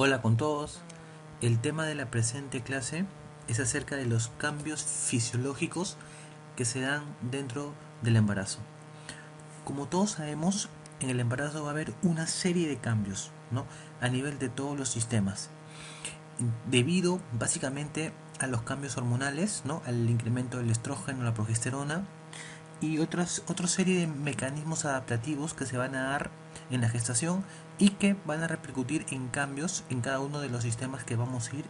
Hola con todos. El tema de la presente clase es acerca de los cambios fisiológicos que se dan dentro del embarazo. Como todos sabemos, en el embarazo va a haber una serie de cambios, ¿no? A nivel de todos los sistemas, debido básicamente a los cambios hormonales, ¿no? Al incremento del estrógeno, la progesterona y otra serie de mecanismos adaptativos que se van a dar en la gestación y que van a repercutir en cambios en cada uno de los sistemas que vamos a ir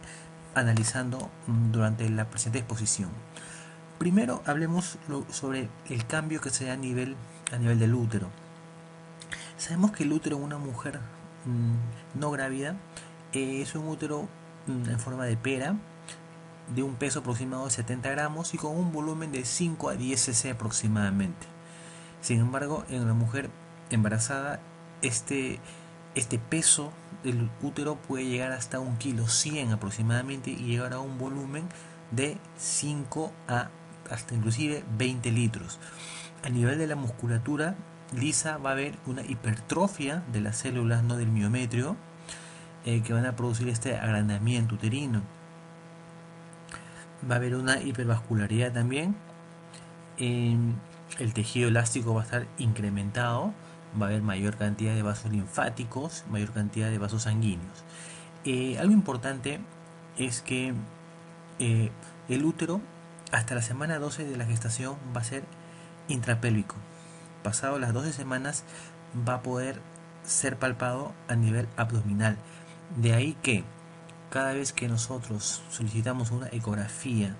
analizando durante la presente exposición. Primero hablemos sobre el cambio que se da a nivel del útero. Sabemos que el útero de una mujer no grávida es un útero en forma de pera, de un peso aproximado de 70 gramos y con un volumen de 5 a 10 cc aproximadamente. Sin embargo, en la mujer embarazada, este peso del útero puede llegar hasta 1,1 kg aproximadamente y llegar a un volumen de 5 a hasta inclusive 20 litros. A nivel de la musculatura lisa va a haber una hipertrofia de las células, no del miometrio, que van a producir este agrandamiento uterino. Va a haber una hipervascularidad también. El tejido elástico va a estar incrementado, va a haber mayor cantidad de vasos linfáticos, mayor cantidad de vasos sanguíneos. Algo importante es que el útero hasta la semana 12 de la gestación va a ser intrapélvico. Pasado las 12 semanas va a poder ser palpado a nivel abdominal. De ahí que cada vez que nosotros solicitamos una ecografía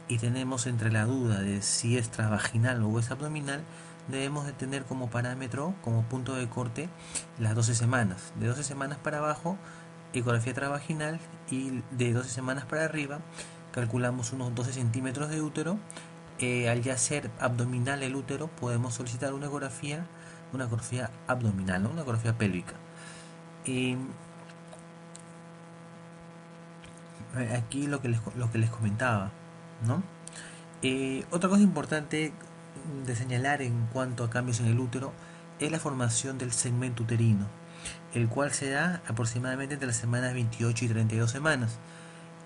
y tenemos entre la duda de si es transvaginal o es abdominal, debemos de tener como parámetro, como punto de corte, las 12 semanas. De 12 semanas para abajo, ecografía transvaginal, y de 12 semanas para arriba, calculamos unos 12 centímetros de útero. Al ya ser abdominal el útero, podemos solicitar una ecografía abdominal, ¿no? Una ecografía pélvica. Aquí lo que les comentaba, ¿no? Otra cosa importante de señalar en cuanto a cambios en el útero es la formación del segmento uterino, el cual se da aproximadamente entre las semanas 28 y 32 semanas.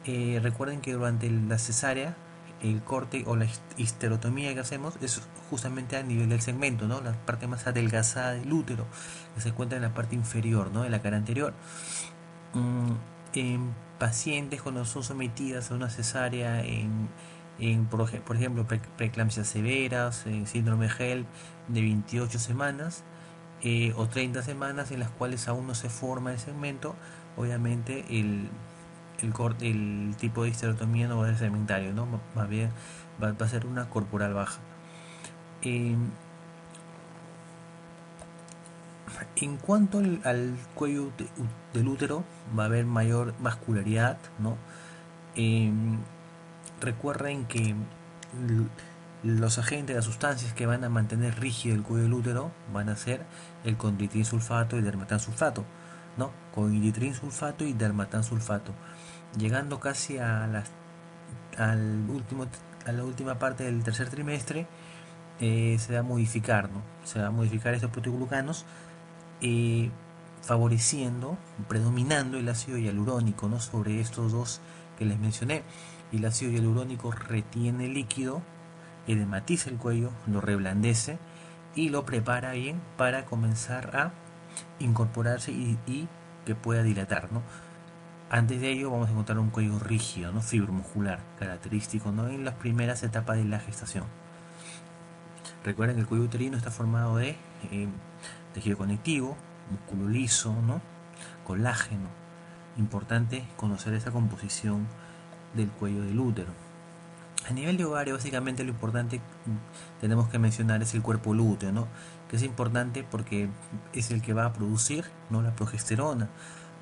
Recuerden que durante la cesárea, el corte o la histerotomía que hacemos es justamente a nivel del segmento, ¿no? La parte más adelgazada del útero, que se encuentra en la parte inferior, ¿no? De la cara anterior. En pacientes cuando son sometidas a una cesárea por ejemplo, preeclampsias severas, síndrome HELLP de 28 semanas o 30 semanas en las cuales aún no se forma el segmento, obviamente el tipo de histerotomía no va a ser segmentario, ¿no? Más bien va a ser una corporal baja. En cuanto al cuello del útero, va a haber mayor vascularidad, ¿no? Recuerden que los agentes, las sustancias que van a mantener rígido el cuello del útero van a ser el condroitinsulfato y dermatansulfato, ¿no? Condroitinsulfato y dermatansulfato, llegando casi a la última parte del tercer trimestre. Se va a modificar, ¿no? Se va a modificar estos proteoglucanos, favoreciendo, predominando el ácido hialurónico, ¿no? Sobre estos dos que les mencioné. Y el ácido hialurónico retiene el líquido, edematiza el cuello, lo reblandece y lo prepara bien para comenzar a incorporarse y que pueda dilatar, ¿no? Antes de ello vamos a encontrar un cuello rígido, ¿no? Fibromuscular, característico, ¿no? En las primeras etapas de la gestación. Recuerden que el cuello uterino está formado de tejido conectivo, músculo liso, ¿no? Colágeno. Importante conocer esa composición del cuello del útero. A nivel de ovario, básicamente lo importante tenemos que mencionar es el cuerpo lúteo, ¿no? Que es importante porque es el que va a producir, ¿no? La progesterona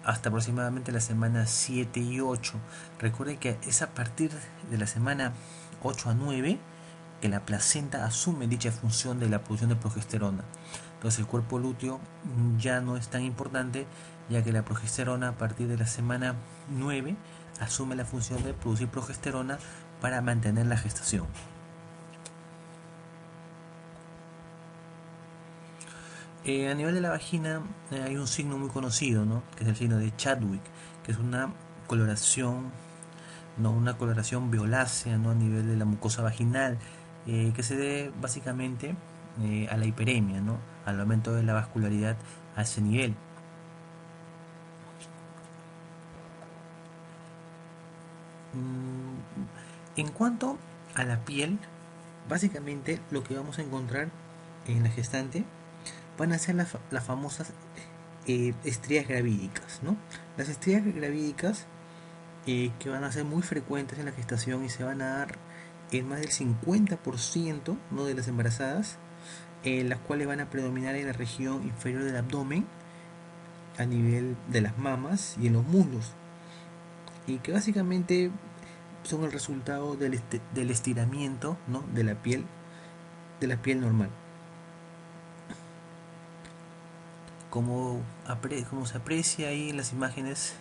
hasta aproximadamente la semana 7 y 8. Recuerden que es a partir de la semana 8 a 9 que la placenta asume dicha función de la producción de progesterona. Entonces el cuerpo lúteo ya no es tan importante, ya que la progesterona a partir de la semana 9 asume la función de producir progesterona para mantener la gestación. A nivel de la vagina hay un signo muy conocido, ¿no? Que es el signo de Chadwick, que es una coloración, ¿no? Una coloración violácea, ¿no? A nivel de la mucosa vaginal, que se debe básicamente a la hiperemia, ¿no? Al aumento de la vascularidad a ese nivel. En cuanto a la piel, básicamente lo que vamos a encontrar en la gestante van a ser las famosas estrías gravídicas, ¿no? Las estrías gravídicas que van a ser muy frecuentes en la gestación y se van a dar en más del 50%, ¿no? De las embarazadas, las cuales van a predominar en la región inferior del abdomen, a nivel de las mamas y en los muslos, y que básicamente son el resultado del estiramiento, ¿no? De la piel normal. Como se aprecia ahí en las imágenes,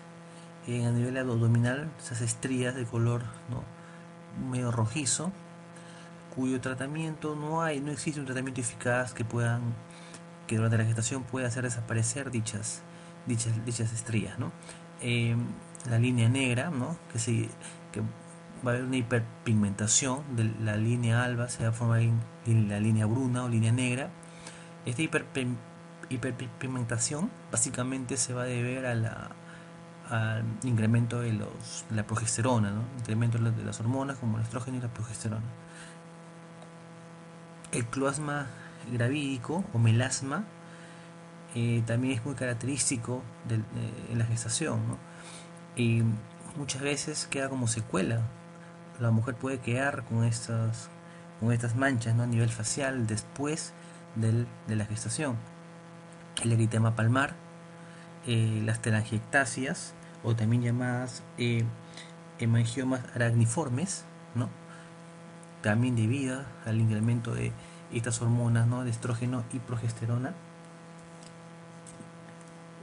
a nivel abdominal, esas estrías de color, ¿no? Medio rojizo, cuyo tratamiento no existe un tratamiento eficaz que durante la gestación pueda hacer desaparecer dichas estrías, ¿no? Eh, la línea negra, ¿no? Que va a haber una hiperpigmentación de la línea alba, se va a formar la línea bruna o línea negra. Esta hiperpigmentación básicamente se va a deber al incremento de la progesterona, ¿no? Incremento de las hormonas como el estrógeno y la progesterona. El cloasma gravídico o melasma también es muy característico en la gestación, ¿no? Y muchas veces queda como secuela. La mujer puede quedar con estas manchas, ¿no? A nivel facial después de la gestación. El eritema palmar, las telangiectasias o también llamadas hemangiomas aracniformes, ¿no? También debido al incremento de estas hormonas, ¿no? De estrógeno y progesterona.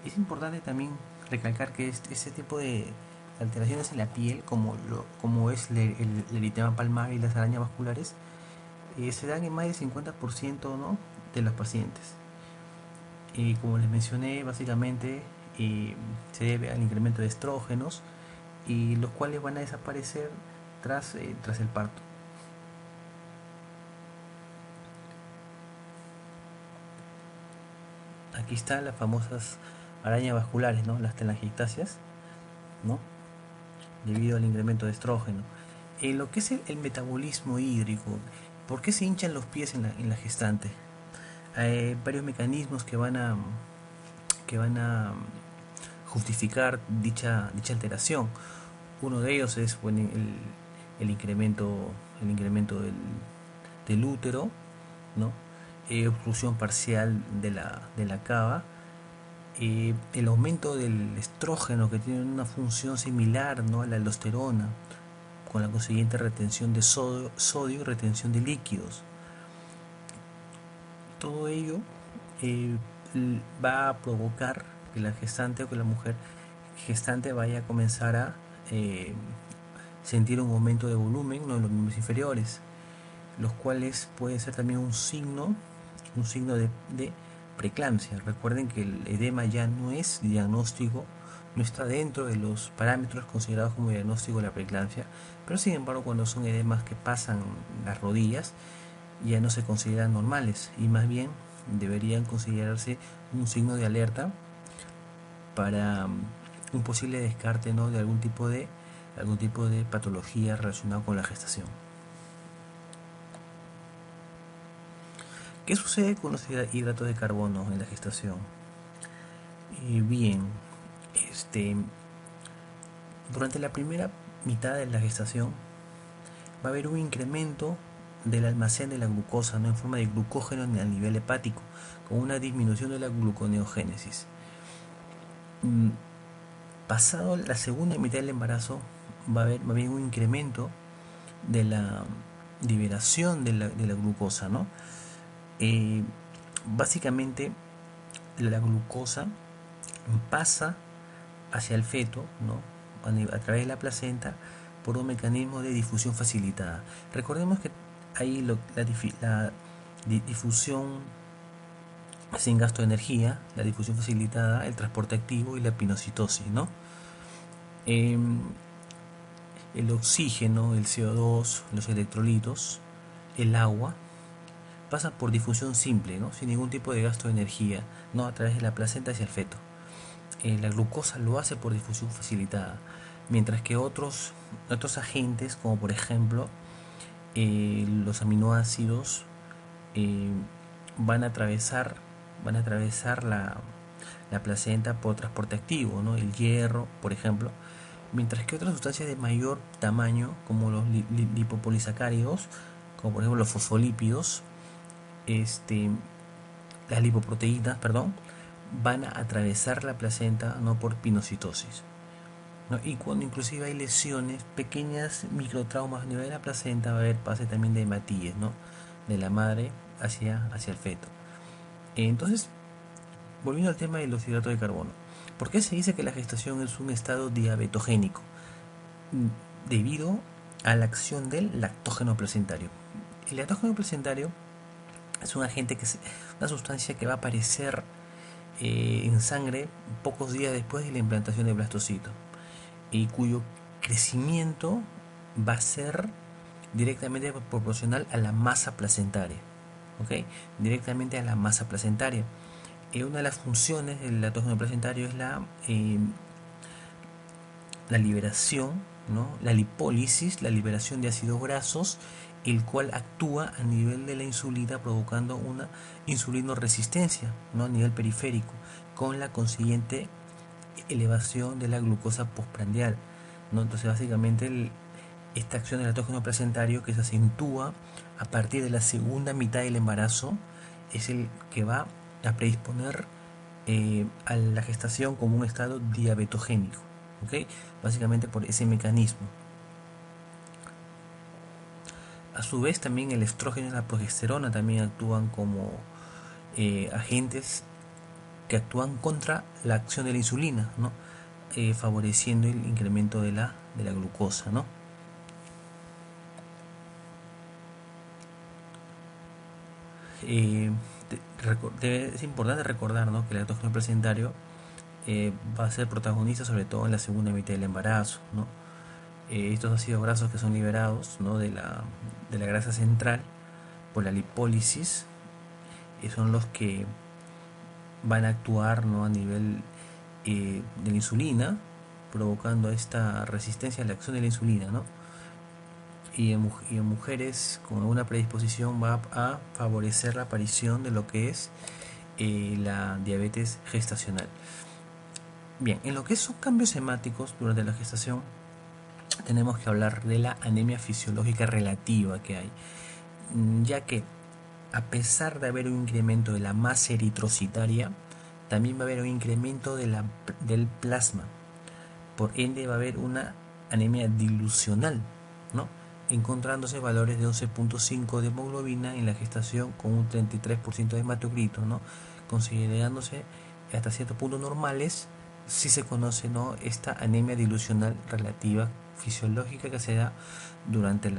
Es importante también recalcar que ese tipo de alteraciones en la piel, como es el eritema palmar y las arañas vasculares, se dan en más del 50%, ¿no? De los pacientes. Como les mencioné, básicamente se debe al incremento de estrógenos, y los cuales van a desaparecer tras el parto. Aquí están las famosas arañas vasculares, ¿no? Las telangiectasias, ¿no? Debido al incremento de estrógeno. Lo que es el metabolismo hídrico, ¿por qué se hinchan los pies en la gestante? Hay varios mecanismos que van a justificar dicha alteración. Uno de ellos es, bueno, el incremento del útero, ¿no? Obstrucción parcial de la cava, el aumento del estrógeno, que tiene una función similar, ¿no? A la aldosterona, con la consiguiente retención de sodio y retención de líquidos. Todo ello eh, va a provocar que la gestante o que la mujer gestante vaya a comenzar a sentir un aumento de volumen, ¿no? En los miembros inferiores, los cuales puede ser también un signo de preeclampsia. Recuerden que el edema ya no es diagnóstico, no está dentro de los parámetros considerados como diagnóstico de la preeclampsia, pero sin embargo cuando son edemas que pasan las rodillas ya no se consideran normales y más bien deberían considerarse un signo de alerta para un posible descarte, ¿no? De algún tipo de patología relacionada con la gestación. ¿Qué sucede con los hidratos de carbono en la gestación? Bien, durante la primera mitad de la gestación va a haber un incremento del almacén de la glucosa, ¿no? En forma de glucógeno a nivel hepático, con una disminución de la gluconeogénesis. Pasado la segunda mitad del embarazo va a haber un incremento de la liberación de la glucosa, ¿no? Básicamente la glucosa pasa hacia el feto, ¿no? A través de la placenta, por un mecanismo de difusión facilitada. Recordemos que ahí la difusión sin gasto de energía, la difusión facilitada, el transporte activo y la pinocitosis, ¿no? Em, el oxígeno, el CO2, los electrolitos, el agua, pasan por difusión simple, ¿no? Sin ningún tipo de gasto de energía, ¿no? A través de la placenta hacia el feto. La glucosa lo hace por difusión facilitada, mientras que otros agentes, como por ejemplo los aminoácidos, eh, van a atravesar, van a atravesar la placenta por transporte activo, ¿no? El hierro, por ejemplo, mientras que otras sustancias de mayor tamaño, como los lipopolisacáridos, como por ejemplo los fosfolípidos, este, las lipoproteínas, perdón, van a atravesar la placenta no por pinocitosis, ¿no? Y cuando inclusive hay lesiones, pequeñas microtraumas a nivel de la placenta, va a haber pase también de hematíes, ¿no? De la madre hacia el feto. Entonces, volviendo al tema de los hidratos de carbono, ¿por qué se dice que la gestación es un estado diabetogénico? Debido a la acción del lactógeno placentario. El lactógeno placentario es un agente una sustancia que va a aparecer en sangre pocos días después de la implantación del blastocito y cuyo crecimiento va a ser directamente proporcional a la masa placentaria, ¿ok? Directamente a la masa placentaria. Una de las funciones del lactógeno placentario es la liberación, ¿no? La lipólisis, la liberación de ácidos grasos, el cual actúa a nivel de la insulina provocando una insulinoresistencia, ¿no? A nivel periférico, con la consiguiente elevación de la glucosa postprandial, ¿no? Entonces básicamente esta acción del lactógeno placentario, que se acentúa a partir de la segunda mitad del embarazo, es el que va a predisponer a la gestación como un estado diabetogénico, ¿ok? Básicamente por ese mecanismo. A su vez también el estrógeno y la progesterona también actúan como agentes que actúan contra la acción de la insulina, ¿no? Favoreciendo el incremento de la glucosa, ¿no? Eh, es importante recordar, ¿no? Que el lactógeno placentario va a ser protagonista sobre todo en la segunda mitad del embarazo, ¿no? Estos ácidos grasos que son liberados, ¿no? de la grasa central por la lipólisis son los que van a actuar, ¿no? A nivel de la insulina, provocando esta resistencia a la acción de la insulina, ¿no? Y en mujeres con alguna predisposición va a favorecer la aparición de lo que es la diabetes gestacional. Bien, en lo que son cambios hemáticos durante la gestación, tenemos que hablar de la anemia fisiológica relativa que hay, ya que a pesar de haber un incremento de la masa eritrocitaria, también va a haber un incremento del plasma. Por ende va a haber una anemia dilucional, ¿no? Encontrándose valores de 11.5 de hemoglobina en la gestación con un 33% de hematocrito, ¿no? Considerándose hasta cierto punto normales, si se conoce, ¿no? Esta anemia dilucional relativa fisiológica que se da durante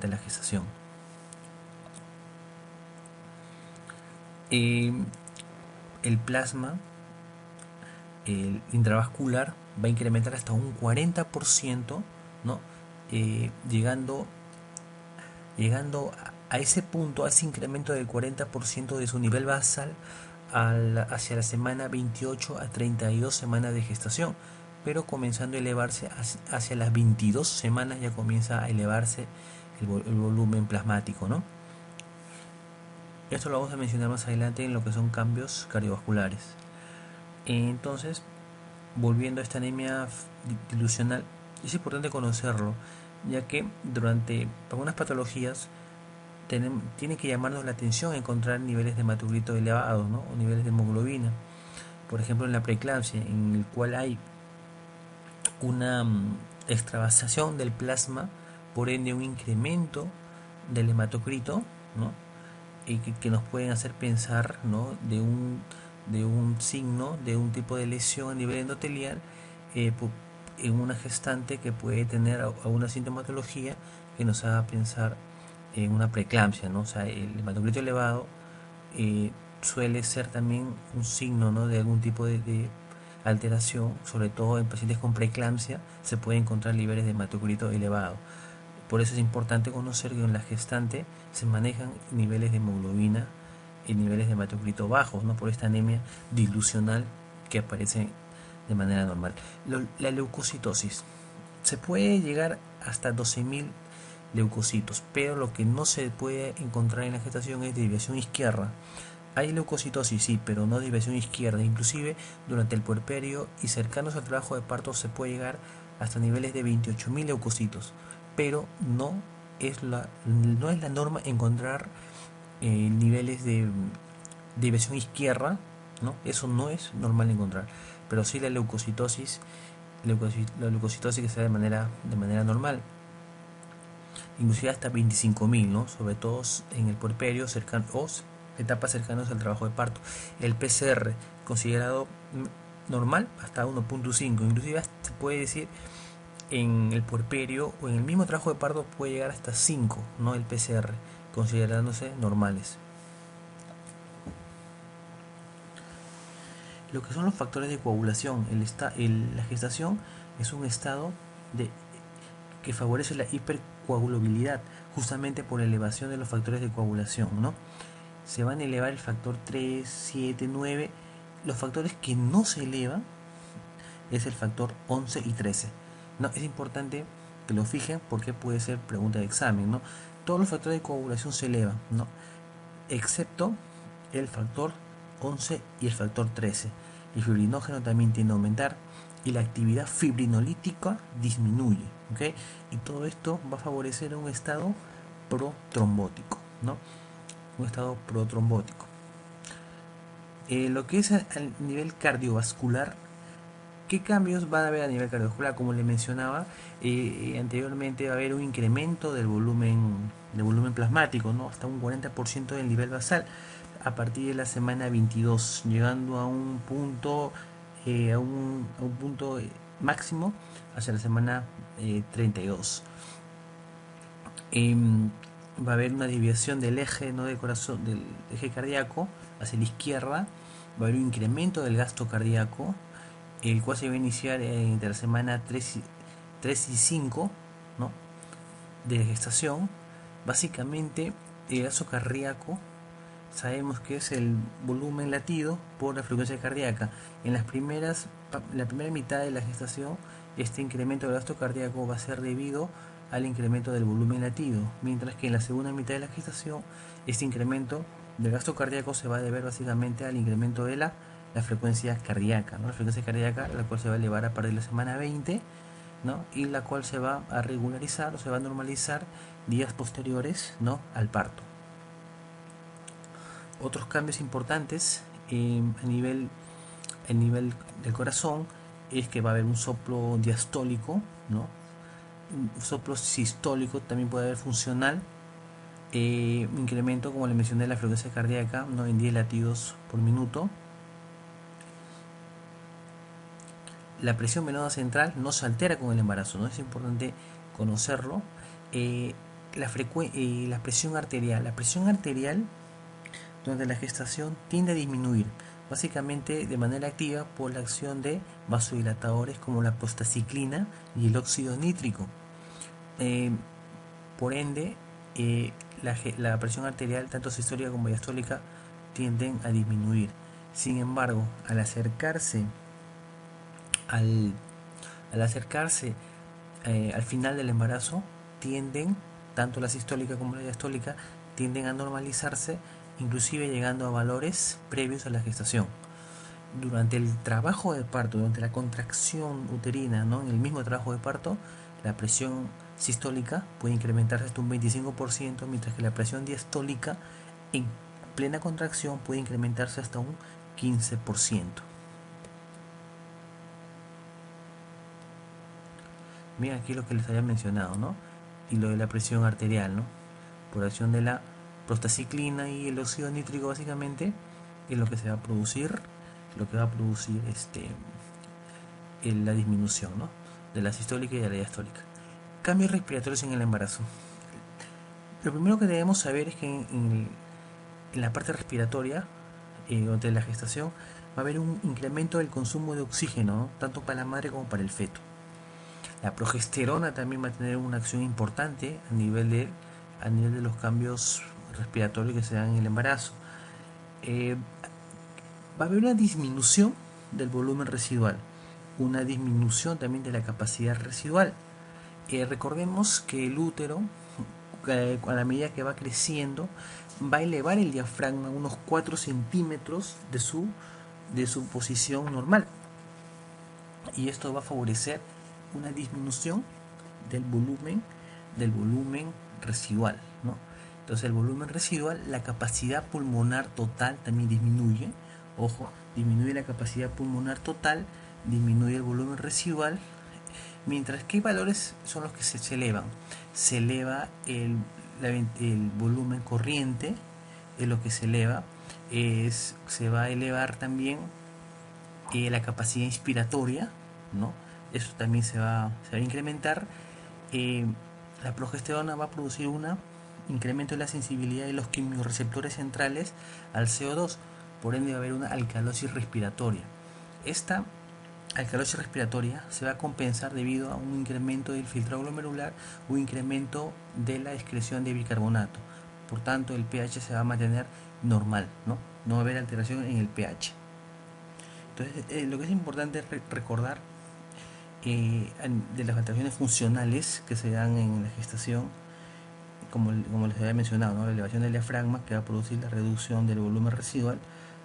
la gestación. El plasma, el intravascular, va a incrementar hasta un 40%, ¿no? Llegando a ese punto, a ese incremento del 40% de su nivel basal hacia la semana 28 a 32 semanas de gestación, pero comenzando a elevarse hacia las 22 semanas ya comienza a elevarse el volumen plasmático, ¿no? Esto lo vamos a mencionar más adelante en lo que son cambios cardiovasculares. Entonces, volviendo a esta anemia dilucional, es importante conocerlo, ya que durante algunas patologías tiene que llamarnos la atención encontrar niveles de hematocrito elevados, ¿no? O niveles de hemoglobina. Por ejemplo, en la preeclampsia, en el cual hay una extravasación del plasma, por ende un incremento del hematocrito, ¿no? Y que nos pueden hacer pensar, ¿no? de un signo, de un tipo de lesión a nivel endotelial en una gestante que puede tener alguna sintomatología que nos haga pensar en una preeclampsia, ¿no? O sea, el hematocrito elevado suele ser también un signo, ¿no?, de algún tipo de alteración, sobre todo en pacientes con preeclampsia se puede encontrar niveles de hematocrito elevado. Por eso es importante conocer que en la gestante se manejan niveles de hemoglobina y niveles de hematocrito bajos, ¿no?, por esta anemia dilucional que aparece de manera normal. La leucocitosis. Se puede llegar hasta 12.000 leucocitos, pero lo que no se puede encontrar en la gestación es desviación izquierda. Hay leucocitosis, sí, pero no desviación izquierda. Inclusive durante el puerperio y cercanos al trabajo de parto se puede llegar hasta niveles de 28.000 leucocitos, pero no es la norma encontrar niveles de desviación izquierda, ¿no? Eso no es normal encontrar, pero sí la leucocitosis, la leucocitosis que se da de manera normal, inclusive hasta 25.000, ¿no?, sobre todo en el puerperio cercano o etapas cercanas al trabajo de parto. El PCR considerado normal hasta 1.5, inclusive se puede decir en el puerperio o en el mismo trabajo de parto puede llegar hasta 5, ¿no?, el PCR, considerándose normales. Lo que son los factores de coagulación. La gestación es un estado que favorece la hipercoagulabilidad, justamente por elevación de los factores de coagulación, ¿no? Se van a elevar el factor 3, 7, 9. Los factores que no se elevan es el factor 11 y 13. ¿No? Es importante que lo fijen porque puede ser pregunta de examen, ¿no? Todos los factores de coagulación se elevan, ¿no?, excepto el factor 11 y el factor 13. El fibrinógeno también tiende a aumentar y la actividad fibrinolítica disminuye, ¿ok? Y todo esto va a favorecer un estado protrombótico, ¿no? Un estado protrombótico. Lo que es a nivel cardiovascular, ¿qué cambios van a haber a nivel cardiovascular? Como le mencionaba anteriormente, va a haber un incremento del volumen plasmático, ¿no?, hasta un 40% del nivel basal a partir de la semana 22, llegando a un punto máximo hacia la semana 32. Va a haber una desviación del eje, ¿no?, del corazón, del eje cardíaco hacia la izquierda. Va a haber un incremento del gasto cardíaco, el cual se va a iniciar entre la semana 3 y 5, ¿no?, de gestación. Básicamente el gasto cardíaco sabemos que es el volumen latido por la frecuencia cardíaca. En la primera mitad de la gestación, este incremento del gasto cardíaco va a ser debido al incremento del volumen latido, mientras que en la segunda mitad de la gestación este incremento del gasto cardíaco se va a deber básicamente al incremento de la frecuencia cardíaca, ¿no?, la frecuencia cardíaca, la cual se va a elevar a partir de la semana 20, ¿no?, y la cual se va a regularizar o se va a normalizar días posteriores, ¿no?, al parto. Otros cambios importantes a nivel del corazón es que va a haber un soplo diastólico, ¿no?, un soplo sistólico, también puede haber funcional, incremento, como le mencioné, la frecuencia cardíaca, ¿no?, en 10 latidos por minuto. La presión venosa central no se altera con el embarazo, ¿no?, es importante conocerlo. La presión arterial. La presión arterial durante la gestación tiende a disminuir, básicamente de manera activa por la acción de vasodilatadores como la prostaciclina y el óxido nítrico. Por ende, la presión arterial, tanto sistólica como diastólica, tienden a disminuir. Sin embargo, al acercarse al final del embarazo, tanto la sistólica como la diastólica tienden a normalizarse, inclusive llegando a valores previos a la gestación. Durante el trabajo de parto, durante la contracción uterina, ¿no?, en el mismo trabajo de parto, la presión sistólica puede incrementarse hasta un 25%, mientras que la presión diastólica en plena contracción puede incrementarse hasta un 15%. Mira aquí lo que les había mencionado, ¿no?, y lo de la presión arterial, ¿no?, por acción de la prostaciclina y el óxido nítrico, básicamente es lo que va a producir la disminución, ¿no?, de la sistólica y de la diastólica. Cambios respiratorios en el embarazo. Lo primero que debemos saber es que en la parte respiratoria durante la gestación, va a haber un incremento del consumo de oxígeno, ¿no? Tanto para la madre como para el feto. La progesterona también va a tener una acción importante a nivel de los cambios respiratorios que se dan en el embarazo. Eh, Va a haber una disminución del volumen residual, una disminución también de la capacidad residual. Recordemos que el útero, a la medida que va creciendo, va a elevar el diafragma unos 4 centímetros de su posición normal. Y esto va a favorecer una disminución del volumen residual, ¿no? Entonces el volumen residual, la capacidad pulmonar total también disminuye. Ojo, disminuye la capacidad pulmonar total, disminuye el volumen residual. Mientras que valores son los que se elevan. Se eleva el volumen corriente, es lo que se eleva. Se va a elevar también la capacidad inspiratoria, ¿no? Eso también se va a incrementar. La progesterona va a producir un incremento de la sensibilidad de los quimiorreceptores centrales al CO2, por ende va a haber una alcalosis respiratoria. Esta alcalosis respiratoria se va a compensar debido a un incremento del filtrado glomerular o incremento de la excreción de bicarbonato. Por tanto, el pH se va a mantener normal, ¿no? No va a haber alteración en el pH. Entonces, lo que es importante recordar de las alteraciones funcionales que se dan en la gestación, como les había mencionado, ¿no? La elevación del diafragma, que va a producir la reducción del volumen residual,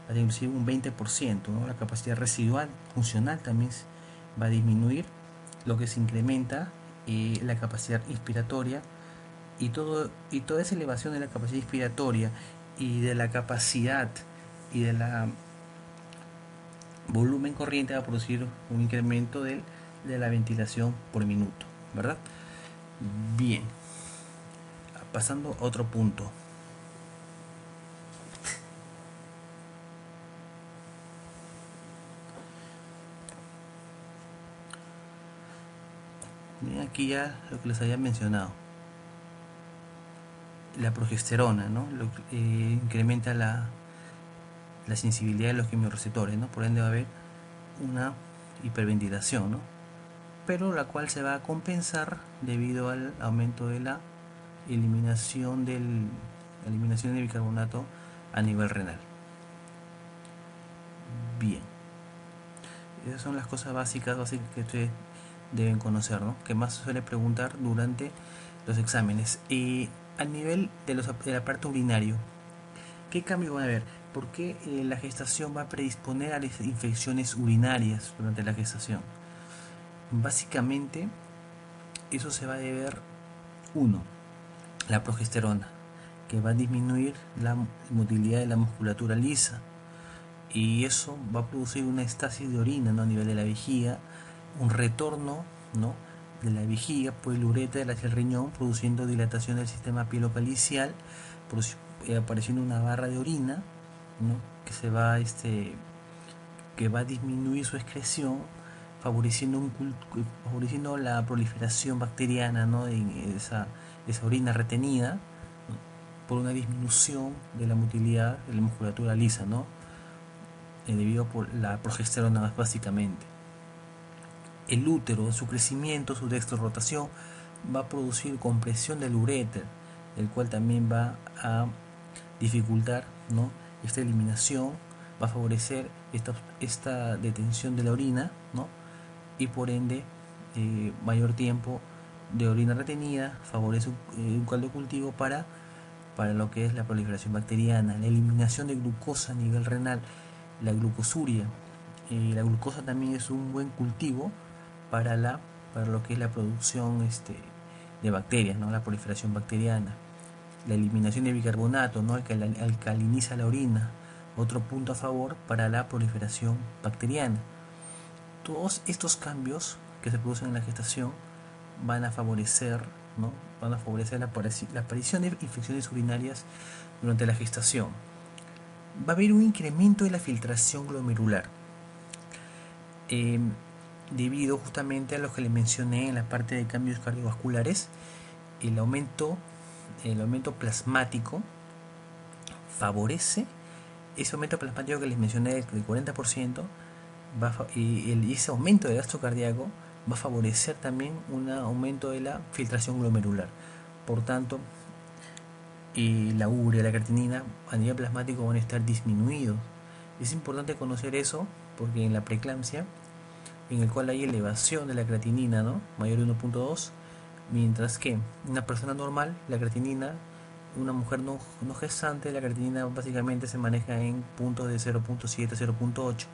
va a reducir un 20%, ¿no? La capacidad residual funcional también va a disminuir, lo que se incrementa la capacidad inspiratoria, y toda esa elevación de la capacidad inspiratoria y de la capacidad y de la volumen corriente va a producir un incremento de la ventilación por minuto, ¿verdad? Bien, pasando a otro punto. Bien, aquí ya lo que les había mencionado. La progesterona, ¿no? Incrementa la sensibilidad de los quimiorreceptores, ¿no? Por ende va a haber una hiperventilación, ¿no? Pero la cual se va a compensar debido al aumento de la eliminación de bicarbonato a nivel renal. Bien, esas son las cosas básicas que ustedes deben conocer, ¿no? Que más se suele preguntar durante los exámenes. Y a nivel de la parte urinario, ¿qué cambio va a haber? ¿Por qué la gestación va a predisponer a las infecciones urinarias durante la gestación? Básicamente, eso se va a deber, uno, la progesterona, que va a disminuir la motilidad de la musculatura lisa, y eso va a producir una estasis de orina, ¿no? A nivel de la vejiga, un retorno, ¿no? De la vejiga por el uréter hacia el riñón, produciendo dilatación del sistema pielocalicial, apareciendo una barra de orina, ¿no? Que va a disminuir su excreción, favoreciendo la proliferación bacteriana, ¿no? De esa orina retenida, ¿no? Por una disminución de la motilidad de la musculatura lisa, ¿no? Debido por la progesterona, básicamente. El útero, en su crecimiento, su dextrorotación, va a producir compresión del uréter, el cual también va a dificultar, ¿no? Esta eliminación, va a favorecer esta detención de la orina, ¿no? Y por ende mayor tiempo de orina retenida, favorece un caldo de cultivo para lo que es la proliferación bacteriana, la eliminación de glucosa a nivel renal, la glucosuria. La glucosa también es un buen cultivo para lo que es la producción de bacterias, ¿no? La proliferación bacteriana. La eliminación de bicarbonato, ¿no? Que alcaliniza la orina, otro punto a favor para la proliferación bacteriana. Todos estos cambios que se producen en la gestación van a favorecer, ¿no? Van a favorecer la aparición de infecciones urinarias durante la gestación. Va a haber un incremento de la filtración glomerular, debido justamente a lo que les mencioné en la parte de cambios cardiovasculares. El aumento plasmático favorece ese aumento plasmático que les mencioné del 40% y ese aumento del gasto cardíaco va a favorecer también un aumento de la filtración glomerular. Por tanto, la urea, la creatinina a nivel plasmático van a estar disminuidos. Es importante conocer eso porque en la preeclampsia, en el cual hay elevación de la creatinina, ¿no?, mayor de 1.2, mientras que una persona normal, la creatinina, una mujer no gestante, la creatinina básicamente se maneja en puntos de 0.7, 0.8,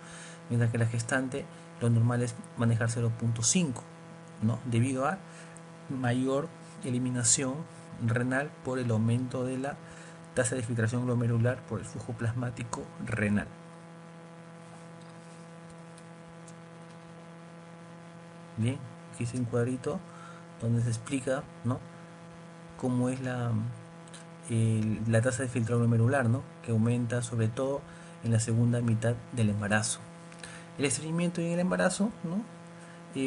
mientras que la gestante, lo normal es manejar 0.5, ¿no?, debido a mayor eliminación renal por el aumento de la tasa de filtración glomerular por el flujo plasmático renal. Bien, aquí es un cuadrito donde se explica, ¿no?, cómo es la tasa de filtrado glomerular, ¿no?, que aumenta sobre todo en la segunda mitad del embarazo. El estreñimiento en el embarazo, ¿no?,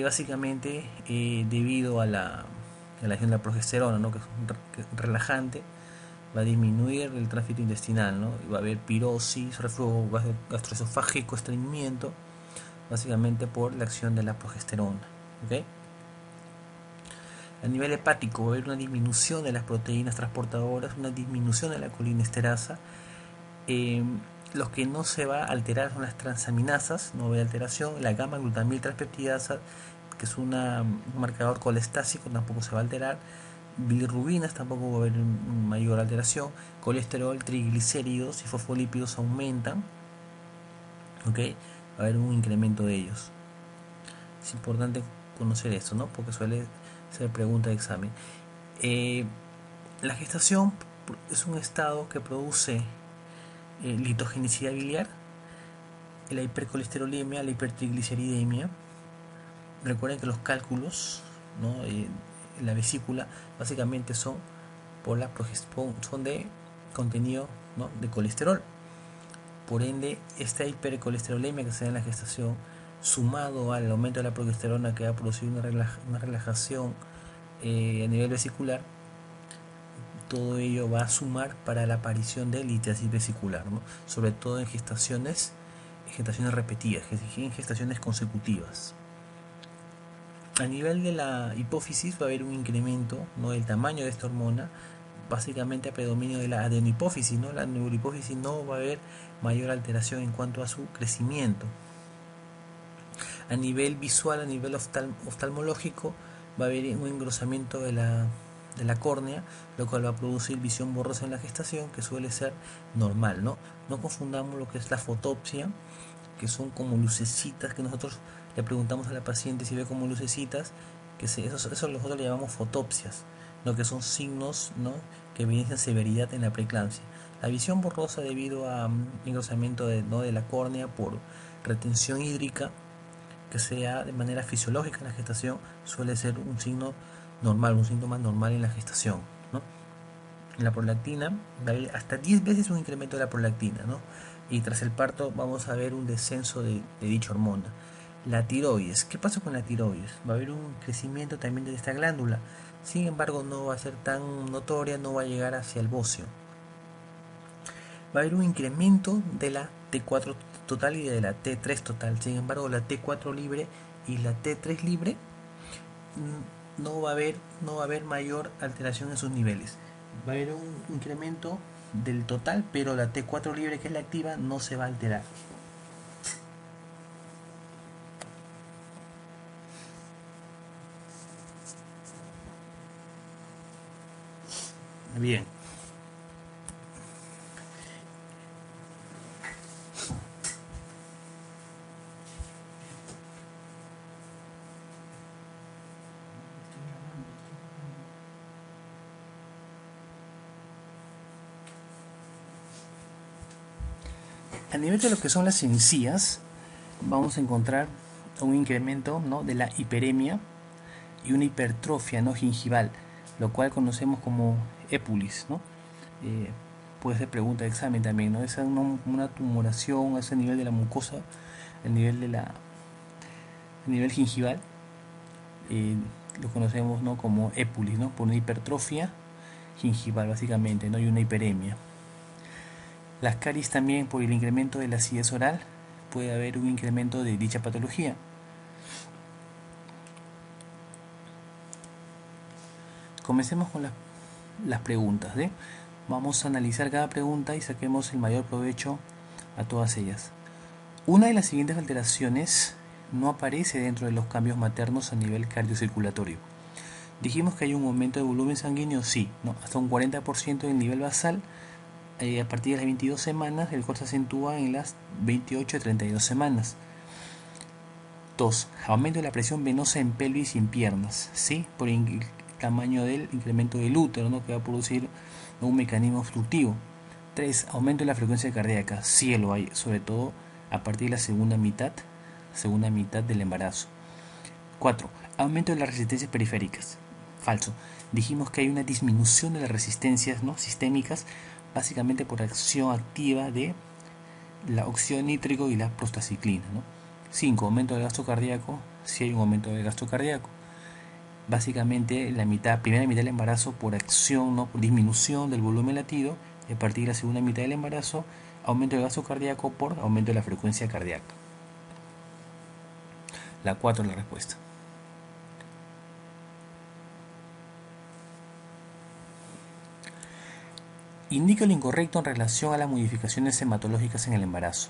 básicamente debido a la acción de la progesterona, ¿no?, que es un relajante, va a disminuir el tránsito intestinal, ¿no?, y va a haber pirosis, reflujo gastroesofágico, estreñimiento, básicamente por la acción de la progesterona. ¿Okay? A nivel hepático va a haber una disminución de las proteínas transportadoras, una disminución de la colinesterasa. Los que no se va a alterar son las transaminasas, no va a haber alteración. La gamma glutamil transpeptidasa, que es un marcador colestásico, tampoco se va a alterar. Bilirrubinas, tampoco va a haber mayor alteración. Colesterol, triglicéridos y fosfolípidos aumentan. ¿Okay? Va a haber un incremento de ellos. Es importante conocer esto, ¿no?, porque suele ser pregunta de examen. La gestación es un estado que produce litogenicidad biliar, la hipercolesterolemia, la hipertrigliceridemia. Recuerden que los cálculos, ¿no?, en la vesícula básicamente son por la son de contenido, ¿no?, de colesterol. Por ende, esta hipercolesterolemia que se da en la gestación, sumado al aumento de la progesterona que va a producir una relajación a nivel vesicular, todo ello va a sumar para la aparición de litiasis vesicular, ¿no?, sobre todo en gestaciones repetidas, en gestaciones consecutivas. A nivel de la hipófisis va a haber un incremento, ¿no?, del tamaño de esta hormona, básicamente a predominio de la adenihipófisis, ¿no? La neurohipófisis no va a haber mayor alteración en cuanto a su crecimiento. A nivel visual, a nivel oftalmológico, va a haber un engrosamiento de la córnea, lo cual va a producir visión borrosa en la gestación, que suele ser normal, ¿no? No confundamos lo que es la fotopsia, que son como lucecitas, que nosotros le preguntamos a la paciente si ve como lucecitas, que eso nosotros le llamamos fotopsias, lo que son signos, ¿no?, que evidencian severidad en la preeclampsia. La visión borrosa debido a engrosamiento de la córnea por retención hídrica, que sea de manera fisiológica en la gestación, suele ser un signo normal, un síntoma normal en la gestación, ¿no? La prolactina va a haber hasta 10 veces un incremento de la prolactina, ¿no?, y tras el parto vamos a ver un descenso de dicha hormona. La tiroides, ¿qué pasa con la tiroides? Va a haber un crecimiento también de esta glándula, sin embargo no va a ser tan notoria, no va a llegar hacia el bóceo. Va a haber un incremento de la T4 total y de la T3 total, sin embargo la T4 libre y la T3 libre no va a haber mayor alteración en sus niveles. Va a haber un incremento del total, pero la T4 libre, que es la activa, no se va a alterar. Bien. A nivel de lo que son las encías, vamos a encontrar un incremento, ¿no?, de la hiperemia y una hipertrofia, ¿no?, gingival, lo cual conocemos como épulis, ¿no? Puede ser pregunta de examen también, ¿no? Es una tumoración a ese nivel de la mucosa, a nivel gingival, lo conocemos, ¿no?, como épulis, ¿no?, por una hipertrofia gingival básicamente, ¿no?, y una hiperemia. Las caries también, por el incremento de la acidez oral, puede haber un incremento de dicha patología. Comencemos con las preguntas. Vamos a analizar cada pregunta y saquemos el mayor provecho a todas ellas. Una de las siguientes alteraciones no aparece dentro de los cambios maternos a nivel cardiocirculatorio. Dijimos que hay un aumento de volumen sanguíneo, sí, ¿no? Hasta un 40% del nivel basal. A partir de las 22 semanas, el cual se acentúa en las 28 a 32 semanas. 2. Aumento de la presión venosa en pelvis y en piernas, ¿sí? Por el tamaño del incremento del útero, ¿no? Que va a producir un mecanismo obstructivo. 3. Aumento de la frecuencia cardíaca, sí lo hay, sobre todo a partir de la segunda mitad del embarazo. 4. Aumento de las resistencias periféricas, falso. Dijimos que hay una disminución de las resistencias, ¿no?, sistémicas, básicamente por acción activa de la óxido nítrico y la prostaciclina, ¿no? 5. Aumento del gasto cardíaco, sí hay un aumento del gasto cardíaco. Básicamente primera mitad del embarazo por acción, ¿no?, por disminución del volumen latido, y a partir de la segunda mitad del embarazo, aumento del gasto cardíaco por aumento de la frecuencia cardíaca. La 4 es la respuesta. Indica lo incorrecto en relación a las modificaciones hematológicas en el embarazo.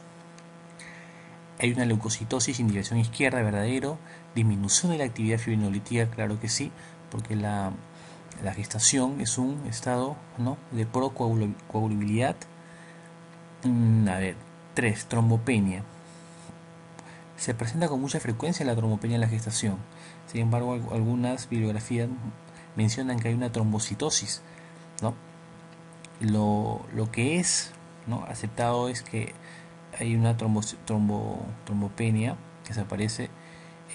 Hay una leucocitosis en dirección izquierda, verdadero. Disminución de la actividad fibrinolítica, claro que sí, porque la gestación es un estado, ¿no?, de procoagulabilidad. 3. Trombopenia. Se presenta con mucha frecuencia la trombopenia en la gestación. Sin embargo, algunas bibliografías mencionan que hay una trombocitosis, ¿no? Lo que es, ¿no?, aceptado es que hay una trombopenia que se aparece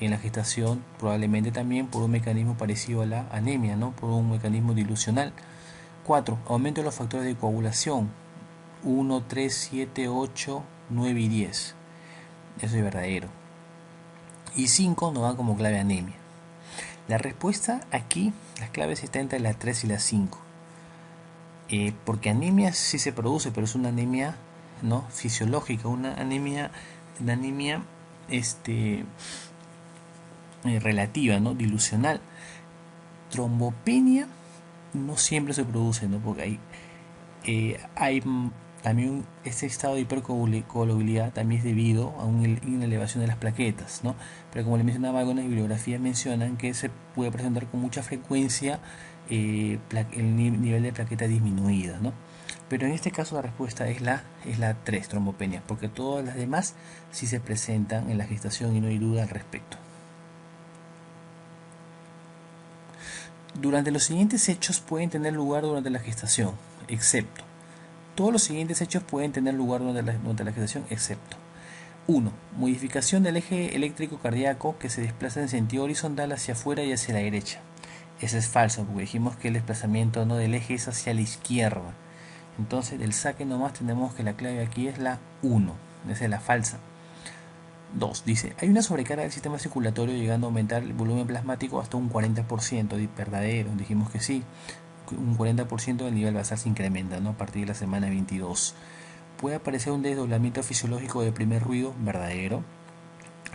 en la gestación, probablemente también por un mecanismo parecido a la anemia, ¿no?, por un mecanismo dilucional. 4. Aumento de los factores de coagulación, 1, 3, 7, 8, 9 y 10. Eso es verdadero. Y 5 nos va como clave anemia. La respuesta aquí, las claves están entre las 3 y las 5. Porque anemia sí se produce, pero es una anemia, ¿no?, fisiológica, una anemia relativa, ¿no?, dilucional. Trombopenia no siempre se produce, ¿no?, porque hay también este estado de hipercoagulabilidad también es debido a una elevación de las plaquetas, ¿no? Pero como les mencionaba, algunas bibliografías mencionan que se puede presentar con mucha frecuencia el nivel de plaqueta disminuida, ¿no? Pero en este caso la respuesta es la 3, trombopenia, porque todas las demás sí se presentan en la gestación y no hay duda al respecto. Durante los siguientes hechos pueden tener lugar durante la gestación, excepto. Todos los siguientes hechos pueden tener lugar durante la gestación, excepto. 1. Modificación del eje eléctrico cardíaco que se desplaza en sentido horizontal hacia afuera y hacia la derecha. Eso es falso, porque dijimos que el desplazamiento, ¿no?, del eje es hacia la izquierda. Entonces, del saque nomás tenemos que la clave aquí es la 1. Esa es la falsa. 2. Dice, hay una sobrecarga del sistema circulatorio llegando a aumentar el volumen plasmático hasta un 40%. Verdadero, dijimos que sí. Un 40% del nivel basal se incrementa, ¿no?, a partir de la semana 22. Puede aparecer un desdoblamiento fisiológico del primer ruido, verdadero.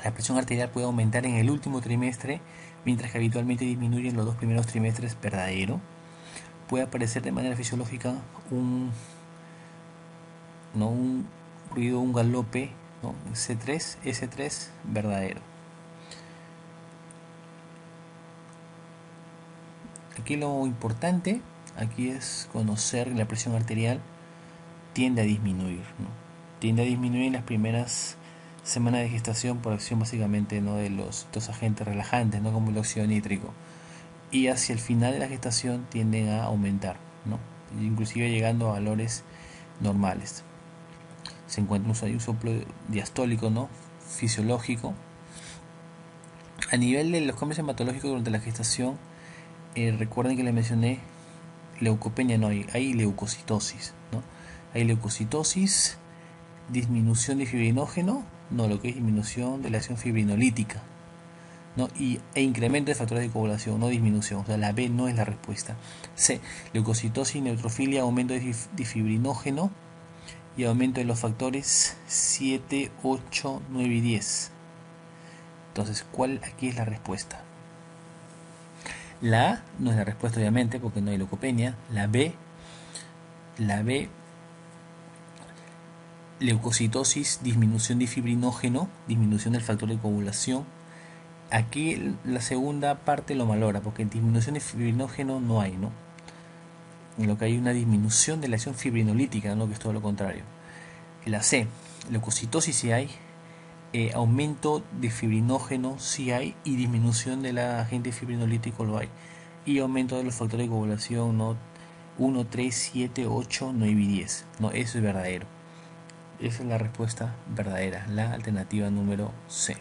La presión arterial puede aumentar en el último trimestre, mientras que habitualmente disminuye en los 2 primeros trimestres, verdadero. Puede aparecer de manera fisiológica un ruido, un galope, ¿no?, S3, verdadero. Aquí lo importante aquí es conocer que la presión arterial tiende a disminuir, ¿no? Tiende a disminuir en las primeras semanas de gestación por acción básicamente, ¿no?, de los agentes relajantes, ¿no?, como el óxido nítrico, y hacia el final de la gestación tienden a aumentar, ¿no?, inclusive llegando a valores normales. Se encuentra un soplo diastólico, ¿no?, fisiológico. A nivel de los cambios hematológicos durante la gestación, recuerden que les mencioné leucopenia, no hay leucocitosis, ¿no? Hay leucocitosis, disminución de fibrinógeno, no, lo que es disminución de la acción fibrinolítica, ¿no?, e incremento de factores de coagulación, no disminución. O sea, la B no es la respuesta. C, leucocitosis, neutrofilia, aumento de fibrinógeno y aumento de los factores 7, 8, 9 y 10. Entonces, ¿cuál aquí es la respuesta? La A no es la respuesta, obviamente, porque no hay leucopenia. La B, leucocitosis, disminución de fibrinógeno, disminución del factor de coagulación. Aquí la segunda parte lo malora, porque disminución de fibrinógeno no hay, ¿no? En lo que hay una disminución de la acción fibrinolítica, ¿no? Que es todo lo contrario. La C, leucocitosis sí hay, aumento de fibrinógeno sí hay, y disminución del agente fibrinolítico lo hay. Y aumento de los factores de coagulación, ¿no? 1, 3, 7, 8, 9 y 10. No, eso es verdadero. Esa es la respuesta verdadera, la alternativa número C.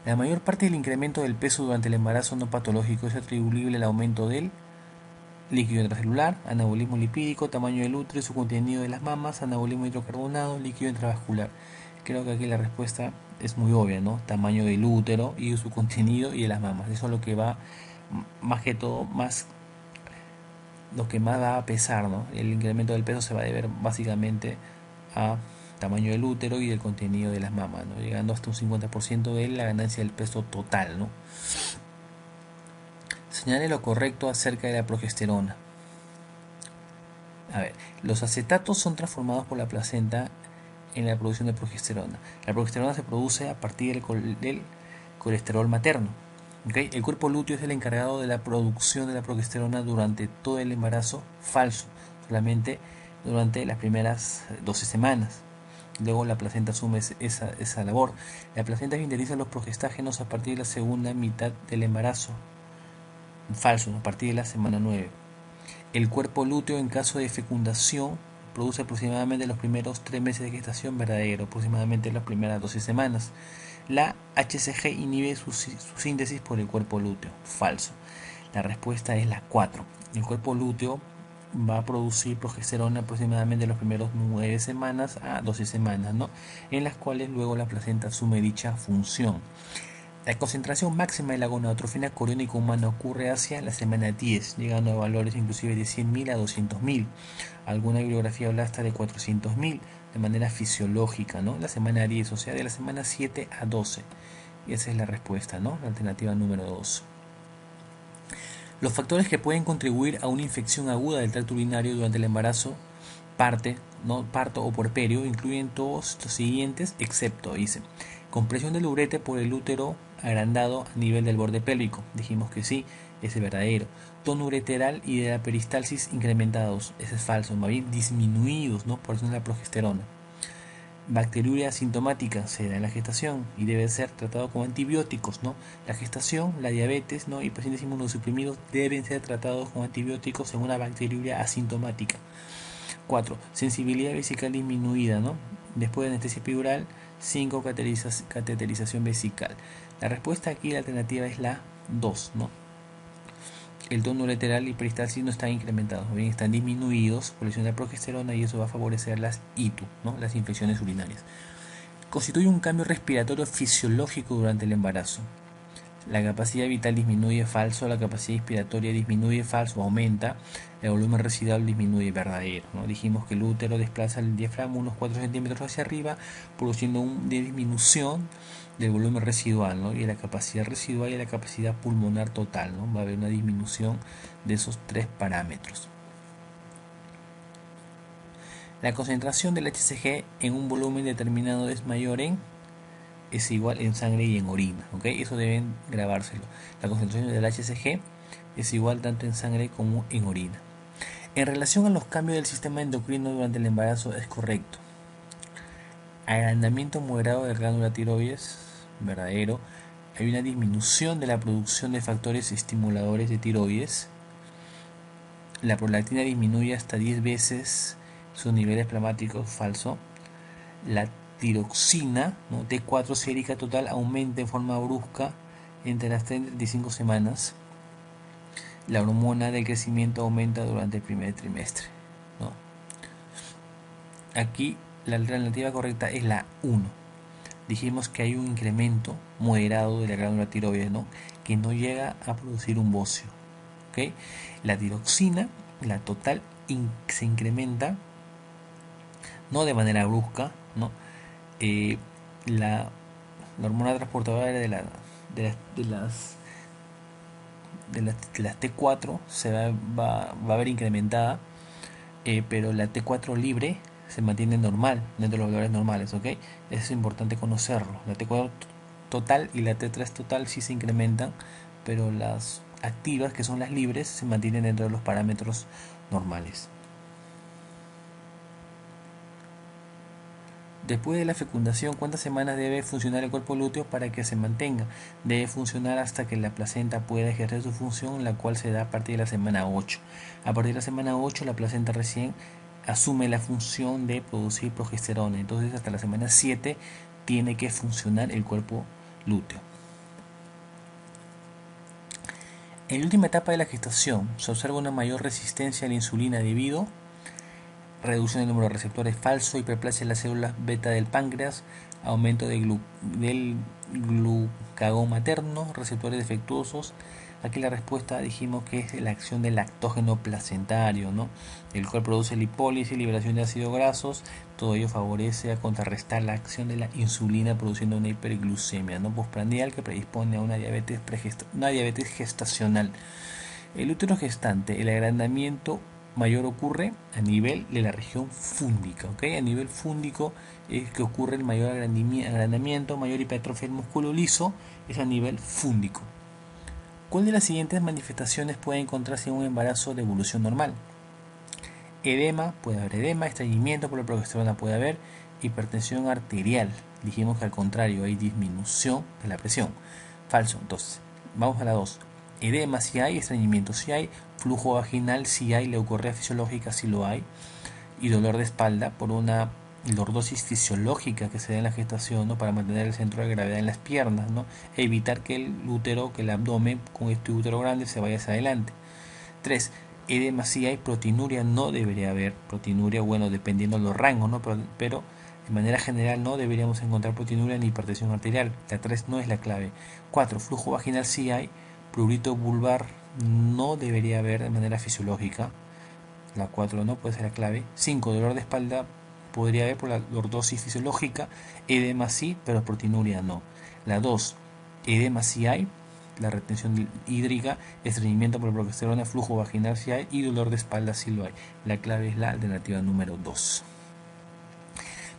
La mayor parte del incremento del peso durante el embarazo no patológico es atribuible al aumento del líquido intracelular, anabolismo lipídico, tamaño del útero y su contenido de las mamas, anabolismo hidrocarbonado, líquido intravascular. Creo que aquí la respuesta es muy obvia, ¿no? Tamaño del útero y su contenido y de las mamas. Eso es lo que va, más que todo, lo que más va a pesar, ¿no? El incremento del peso se va a deber básicamente a tamaño del útero y del contenido de las mamas, ¿no? Llegando hasta un 50% de la ganancia del peso total, ¿no? Señale lo correcto acerca de la progesterona. A ver, los acetatos son transformados por la placenta en la producción de progesterona. La progesterona se produce a partir del colesterol materno. ¿Okay? El cuerpo lúteo es el encargado de la producción de la progesterona durante todo el embarazo. Falso, solamente durante las primeras 12 semanas. Luego la placenta asume esa labor. La placenta sintetiza los progestágenos a partir de la segunda mitad del embarazo. Falso, a partir de la semana 9. El cuerpo lúteo en caso de fecundación produce aproximadamente los primeros 3 meses de gestación. Verdadero, aproximadamente las primeras 12 semanas. La HCG inhibe su síntesis por el cuerpo lúteo. Falso. La respuesta es la 4. El cuerpo lúteo va a producir progesterona aproximadamente los primeros 9 semanas a 12 semanas, ¿no? En las cuales luego la placenta asume dicha función. La concentración máxima de la gonadotrofina coriónica humana ocurre hacia la semana 10, llegando a valores inclusive de 100.000 a 200.000. Alguna bibliografía habla hasta de 400.000 de manera fisiológica, ¿no? La semana 10, o sea, de la semana 7 a 12. Y esa es la respuesta, ¿no? La alternativa número 2. Los factores que pueden contribuir a una infección aguda del tracto urinario durante el embarazo, parto o puerperio, incluyen todos los siguientes, excepto, dice, compresión del uretre por el útero agrandado a nivel del borde pélvico. Dijimos que sí, ese es verdadero. Tono ureteral y de la peristalsis incrementados. Ese es falso, más bien disminuidos, ¿no? Por eso es la progesterona. Bacteriuria asintomática se da en la gestación y debe ser tratado con antibióticos, ¿no? La gestación, la diabetes, ¿no? Y pacientes inmunosuprimidos deben ser tratados con antibióticos en una bacteriuria asintomática. 4. Sensibilidad vesical disminuida, ¿no? Después de anestesia epidural. 5. Cateterización vesical. La respuesta aquí, la alternativa es la 2, ¿no? El tono ureteral y peristalsis no están incrementados, bien, están disminuidos por lesión de la progesterona, y eso va a favorecer las ITU, ¿no? Las infecciones urinarias. Constituye un cambio respiratorio fisiológico durante el embarazo. La capacidad vital disminuye, falso. La capacidad inspiratoria disminuye, falso, aumenta. El volumen residual disminuye, verdadero, ¿no? Dijimos que el útero desplaza el diafragma unos 4 centímetros hacia arriba, produciendo una disminución del volumen residual, ¿no? Y de la capacidad residual y la capacidad pulmonar total, ¿no? Va a haber una disminución de esos 3 parámetros. La concentración del HCG en un volumen determinado es mayor es igual en sangre y en orina, ¿ok? Eso deben grabárselo. La concentración del HCG es igual tanto en sangre como en orina. En relación a los cambios del sistema endocrino durante el embarazo, es correcto. Agrandamiento moderado de glándula tiroides, verdadero. Hay una disminución de la producción de factores estimuladores de tiroides. La prolactina disminuye hasta 10 veces sus niveles plasmáticos, falso. La tiroxina, ¿no? T4 sérica total aumenta en forma brusca entre las 30 y 35 semanas. La hormona del crecimiento aumenta durante el primer trimestre, ¿no? Aquí la alternativa correcta es la 1. Dijimos que hay un incremento moderado de la glándula tiroides, ¿no? Que no llega a producir un bocio, ¿okay? La tiroxina, la total, se incrementa no de manera brusca, ¿no? Eh, la, la hormona transportadora de las T4 va a ver incrementada, pero la T4 libre se mantiene normal, dentro de los valores normales, ¿ok? Eso es importante conocerlo. La T4 total y la T3 total sí se incrementan, pero las activas, que son las libres, se mantienen dentro de los parámetros normales. Después de la fecundación, ¿cuántas semanas debe funcionar el cuerpo lúteo para que se mantenga? Debe funcionar hasta que la placenta pueda ejercer su función, la cual se da a partir de la semana 8. A partir de la semana 8, la placenta recién asume la función de producir progesterona. Entonces, hasta la semana 7 tiene que funcionar el cuerpo lúteo. En la última etapa de la gestación, se observa una mayor resistencia a la insulina debido reducción del número de receptores falso, hiperplasia de las células beta del páncreas, aumento del glucagón materno, receptores defectuosos. Aquí la respuesta dijimos que es la acción del lactógeno placentario, ¿no? El cual produce lipólisis, liberación de ácidos grasos, todo ello favorece a contrarrestar la acción de la insulina produciendo una hiperglucemia, ¿no? Postprandial que predispone a una diabetes gestacional. El útero gestante, el agrandamiento mayor ocurre a nivel de la región fúndica, ¿ok? A nivel fúndico es que ocurre el mayor agrandamiento, mayor hipertrofia del músculo liso, es a nivel fúndico. ¿Cuál de las siguientes manifestaciones puede encontrarse en un embarazo de evolución normal? Edema, puede haber edema, estreñimiento por la progesterona puede haber, hipertensión arterial, dijimos que al contrario hay disminución de la presión. Falso, entonces, vamos a la 2. Edema si hay, estreñimiento si hay, flujo vaginal si hay, leucorrea fisiológica si lo hay, y dolor de espalda por una lordosis fisiológica que se da en la gestación, ¿no? Para mantener el centro de gravedad en las piernas, ¿no? Evitar que el útero, que el abdomen con este útero grande se vaya hacia adelante. 3. Edema si hay, proteinuria no debería haber. Proteinuria, bueno, dependiendo de los rangos, ¿no? Pero de manera general no deberíamos encontrar proteinuria ni hipertensión arterial. La 3 no es la clave. 4. Flujo vaginal si hay, prurito vulvar no debería haber de manera fisiológica. La 4 no puede ser la clave. 5. Dolor de espalda podría haber por la lordosis fisiológica. Edema sí, pero proteinuria no. La 2. Edema sí hay, la retención hídrica, estreñimiento por progesterona, flujo vaginal si hay y dolor de espalda si lo hay. La clave es la alternativa número 2.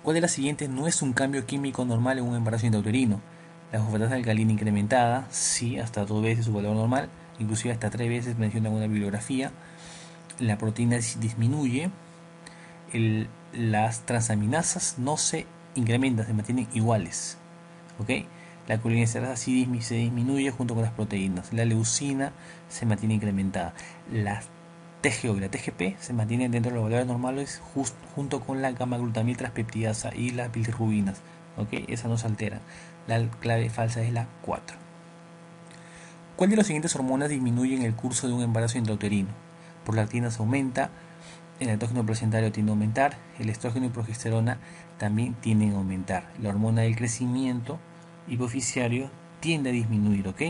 ¿Cuál de las siguientes no es un cambio químico normal en un embarazo intrauterino? La fosfatasa alcalina incrementada, sí, hasta 2 veces su valor normal, inclusive hasta 3 veces menciona una bibliografía. La proteína disminuye, las transaminasas no se incrementan, se mantienen iguales, ¿ok? La colinesterasa sí se disminuye junto con las proteínas. La leucina se mantiene incrementada. La TGO y la TGP se mantienen dentro de los valores normales junto con la gamma-glutamil transpeptidasa y las bilirrubinas, ¿ok? Esa no se altera. La clave falsa es la 4. ¿Cuál de las siguientes hormonas disminuye en el curso de un embarazo intrauterino? Prolactina se aumenta, el andrógeno placentario tiende a aumentar, el estrógeno y progesterona también tienden a aumentar. La hormona del crecimiento hipoficiario tiende a disminuir, ¿ok?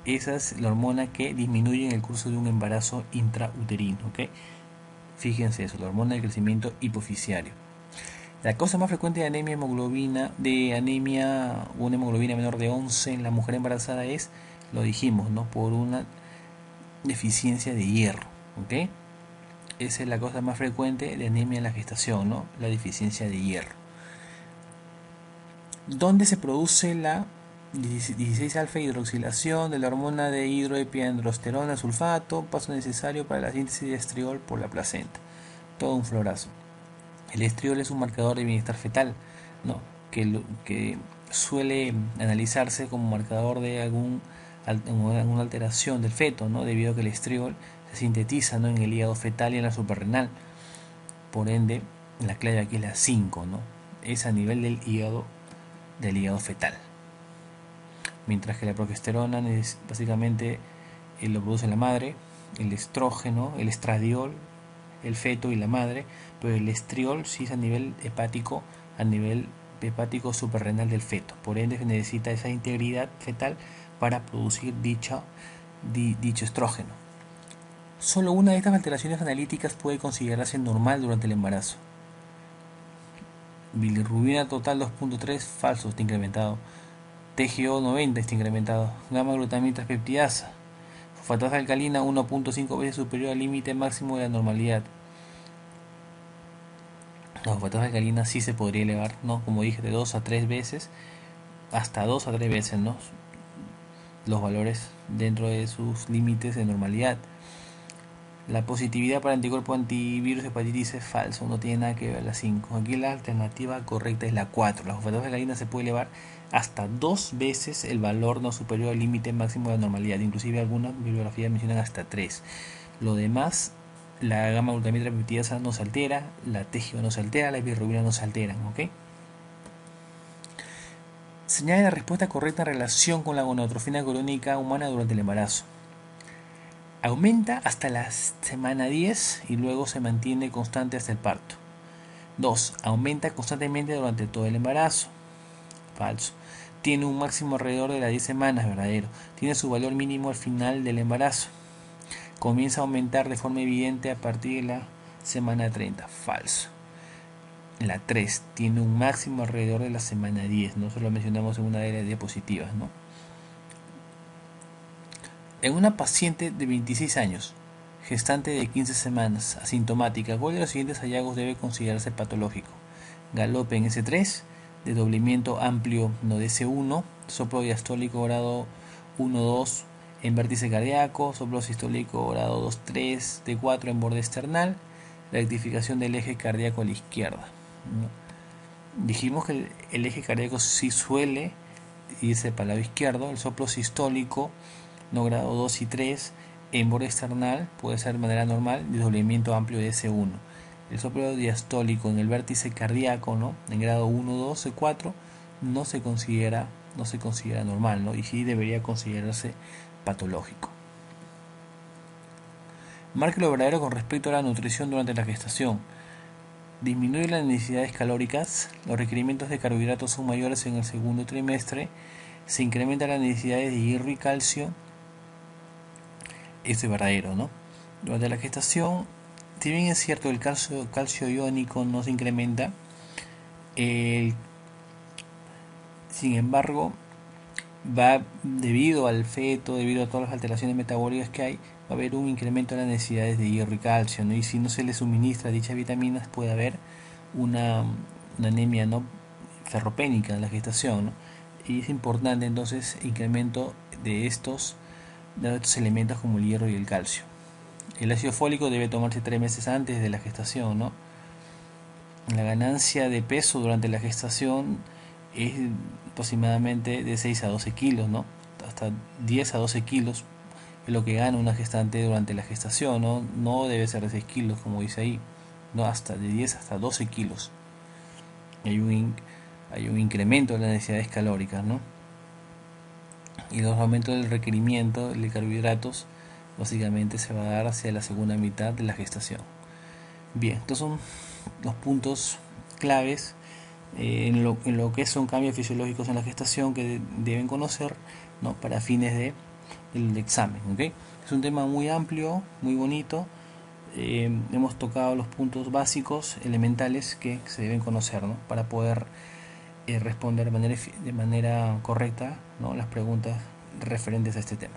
Esa es la hormona que disminuye en el curso de un embarazo intrauterino, ¿ok? Fíjense eso, la hormona del crecimiento hipoficiario. La causa más frecuente de anemia una hemoglobina menor de 11 en la mujer embarazada es, lo dijimos, ¿no? Por una deficiencia de hierro, ¿ok? Esa es la causa más frecuente de anemia en la gestación, ¿no? La deficiencia de hierro. ¿Dónde se produce la 16-alfa hidroxilación de la hormona de hidroepiandrosterona sulfato? Paso necesario para la síntesis de estriol por la placenta. Todo un florazo. El estriol es un marcador de bienestar fetal, ¿no? que suele analizarse como marcador de alguna alteración del feto, ¿no? Debido a que el estriol se sintetiza, ¿no? En el hígado fetal y en la suprarrenal. Por ende, la clave aquí es la 5, ¿no? Es a nivel del hígado fetal. Mientras que la progesterona es básicamente lo produce la madre, el estrógeno, el estradiol, el feto y la madre, pero el estriol sí es a nivel hepático suprarrenal del feto. Por ende se necesita esa integridad fetal para producir dicho estrógeno. Solo una de estas alteraciones analíticas puede considerarse normal durante el embarazo. Bilirrubina total 2.3, falso, está incrementado. TGO 90 está incrementado. Gamma glutamina peptidasa. Fosfatasa alcalina 1.5 veces superior al límite máximo de la normalidad. La fosfatasa alcalina sí se podría elevar, ¿no? Como dije, de 2 a 3 veces, hasta 2 a 3 veces, ¿no? Los valores dentro de sus límites de normalidad. La positividad para anticuerpo antivirus hepatitis es falso, no tiene nada que ver la 5. Aquí la alternativa correcta es la 4. La fosfatasa alcalina se puede elevar hasta 2 veces el valor no superior al límite máximo de la normalidad. Inclusive algunas bibliografías mencionan hasta 3. Lo demás, la gamma glutamina peptidasa no se altera, la TGO no se altera, la bilirrubina no se alteran, ¿ok? Señale la respuesta correcta en relación con la gonadotrofina crónica humana durante el embarazo. Aumenta hasta la semana 10 y luego se mantiene constante hasta el parto. 2. Aumenta constantemente durante todo el embarazo. Falso. Tiene un máximo alrededor de las 10 semanas. Verdadero. Tiene su valor mínimo al final del embarazo. Comienza a aumentar de forma evidente a partir de la semana 30. Falso. La 3. Tiene un máximo alrededor de la semana 10. No solo mencionamos en una de las diapositivas, ¿no? En una paciente de 26 años, gestante de 15 semanas, asintomática, ¿cuál de los siguientes hallazgos debe considerarse patológico? Galope en S3, desdoblamiento amplio no de S1, soplo diastólico grado 1-2 en vértice cardíaco, soplo sistólico grado 2-3 de 4 en borde external, rectificación del eje cardíaco a la izquierda. Dijimos que el eje cardíaco sí suele irse para el lado izquierdo, el soplo sistólico no grado 2 y 3 en borde external puede ser de manera normal, desdoblamiento amplio de S1. El soplo diastólico en el vértice cardíaco, ¿no? En grado 1, 2 y 4 no se considera normal, ¿no? Y sí debería considerarse patológico. Marque lo verdadero con respecto a la nutrición durante la gestación. Disminuye las necesidades calóricas, los requerimientos de carbohidratos son mayores en el segundo trimestre, se incrementan las necesidades de hierro y calcio. Esto es verdadero, ¿no? Durante la gestación, si bien es cierto el calcio iónico no se incrementa, sin embargo, debido al feto, debido a todas las alteraciones metabólicas que hay, va a haber un incremento en las necesidades de hierro y calcio, ¿no? Y si no se le suministra dichas vitaminas, puede haber una anemia, ¿no? Ferropénica en la gestación, ¿no? Y es importante entonces incremento de estos elementos como el hierro y el calcio. El ácido fólico debe tomarse 3 meses antes de la gestación, ¿no? La ganancia de peso durante la gestación es aproximadamente de 6 a 12 kilos, ¿no? Hasta 10 a 12 kilos es lo que gana una gestante durante la gestación, ¿no? No debe ser de 6 kilos como dice ahí, no, hasta de 10 hasta 12 kilos. Hay un incremento de las necesidades calóricas, ¿no? Y los aumentos del requerimiento de carbohidratos básicamente se va a dar hacia la segunda mitad de la gestación. Bien, estos son los puntos claves en lo que son cambios fisiológicos en la gestación que deben conocer, ¿no? Para fines del examen, ¿okay? Es un tema muy amplio, muy bonito. Hemos tocado los puntos básicos, elementales que se deben conocer, ¿no? Para poder responder de manera correcta, ¿no? Las preguntas referentes a este tema.